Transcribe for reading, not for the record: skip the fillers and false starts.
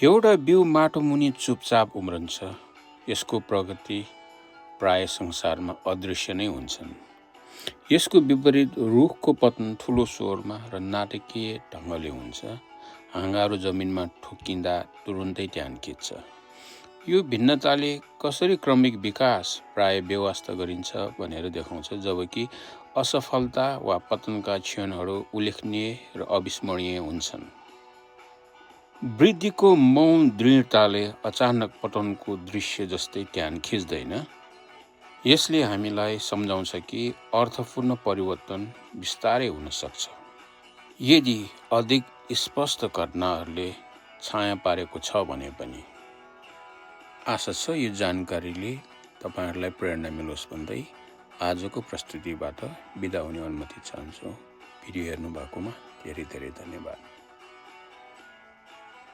एउटा बिउ माटो मुनि चुपचाप उम्रन्छ। यसको प्रगति प्राय संसारमा अदृश्य नै हुन्छन्। यसको विपरीत रुखको पतन ठुलो स्वरमा र नाटकीय ढङ्गले हुन्छ। हाँगारो जमिनमा ठोक्किँदा तुरुन्तै ट्यान खिच्छ। यो भिन्नताले कसरी क्रमिक विकास प्राय बेवास्ता गरिन्छ भनेर देखाउँछ, जबकि असफलता वा पतनका क्षणहरू उल्लेखनीय र अविस्मरणीय हुन्छन्। वृद्धिको मौन दृढताले अचानक पतनको दृश्य जस्तै ट्यान खिच्दैन। यसले हामीलाई सम्झाउँछ कि अर्थपूर्ण परिवर्तन बिस्तारै हुन सक्छ, यदि अधिक स्पष्ट घटनाहरूले छाया पारेको छ भने पनि। आशा छ यो जानकारीले तपाईहरुलाई प्रेरणा मिलोस् भन्दै आजको प्रस्तुतिबाट बिदा हुने अनुमति चाहन्छु। भिडियो हेर्नु भएकोमा धेरै धेरै धन्यवाद।